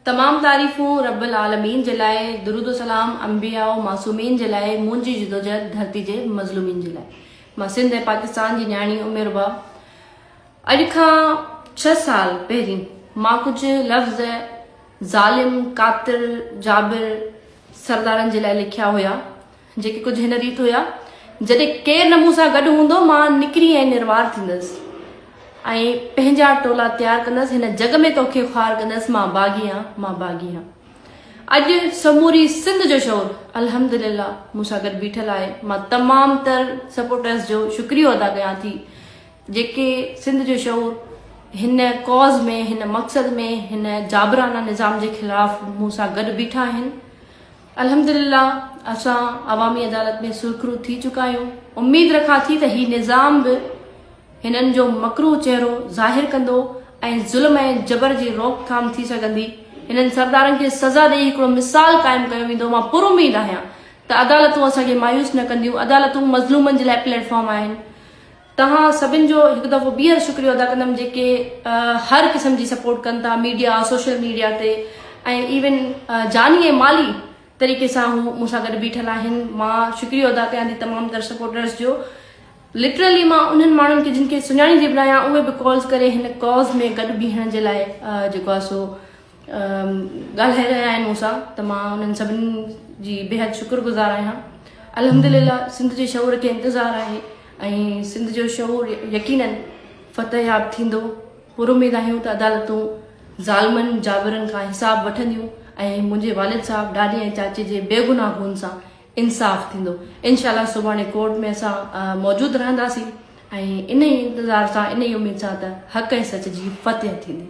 तमाम तारीफ़ूं रब्बुल आलमीन जे लाइ, दुरूद सलाम अंबिया व मासूमीन जे लाइ, मुंहिंजी जिदोजहद धरती जे मज़लूमीन जे लाइ। मां सिंध ऐं पाकिस्तान जी न्याणी उमेर बा। अॼु खां 6 साल पहिरीं मां कुझु लफ़्ज़ ज़ालिम, कातिल, जाबिर सरदारनि जे लाइ लिखिया हुया, जेके कुझु हिन रीति हुया: जॾहिं केरु न मूं सां गॾु हूंदो, मां निकिरी ऐं निर्वार थींदसि ऐं पंहिंजा टोला तयारु कंदसि, हिन जग में तोखे ख़्वार कंदसि, मां बाग़ी आहियां, मां बाग़ी आहियां। अॼु समूरी सिंध जो शौर अल्हम्दुलिल्लाह मूं सां गॾु बीठल आहे। मां तमामु तर सपोर्टर्स जो शुक्रियो अदा कयां थी, जेके सिंध जो शौर हिन कॉज़ में, हिन मक़सद में, हिन जाबराना निज़ाम जे ख़िलाफ़ मूं सां गॾु बीठा आहिनि। अल्हम्दुलिल्लाह असां अवामी अदालत में सुरखरू थी चुका आहियूं। उम्मीद रखां थी त हीउ निज़ाम बि हिननि जो मकरू चेहरो ज़ाहिर कंदो ऐं ज़ुल्म ऐं जबर जी रोकथाम थी सघंदी। हिननि सरदारनि खे सज़ा ॾेई हिकिड़ो मिसाल क़ाइमु कयो वेंदो। मां पुरुमीद आहियां त अदालतूं असांखे मायूस न कंदियूं। अदालतूं मज़लूमनि जे लाइ प्लेटफॉर्म आहिनि। तव्हां सभिनि जो हिकु दफ़ो ॿीहर शुक्रियो अदा कंदमि, जेके हर क़िस्म जी सपोर्ट कनि था, मीडिया, सोशल मीडिया ते, ऐं इवन जानी ऐं माली तरीक़े सां हू मूं सां गॾु बीठल आहिनि। मां शुक्रियो अदा कयां थी तमामु तर सपोर्टर्स जो। लिटरली मां उन्हनि माण्हुनि खे जिन खे सुञाणींदी बि आहियां, उहे बि कॉल्स करे हिन कॉज़ में गॾु बीहण जे लाइ जेको आहे सो ॻाल्हाए रहिया आहिनि मूंसां, त मां उन्हनि सभिनी जी बेहद शुक्रगुज़ार आहियां। अल्हम्दुलिल्लाह सिंध जे शौर खे इंतज़ारु आहे ऐं सिंध जो शौर यकीनन फ़तहयाब थींदो। पुरुमीद आहियूं त अदालतूं ज़ालिमनि, जाबिरनि खां हिसाब वठंदियूं ऐं मुंहिंजे वालिद साहब, ॾाॾी ऐं चाचे जे बेगुनाह खून सां इंसाफ़ थींदो। इंशाअल्लाह सुभाणे कोर्ट में असां मौजूदु रहंदासीं ऐं इन ई इंतज़ार सां, इन ई उमेद सां त हक़ ऐं सच जी फ़तह थींदी।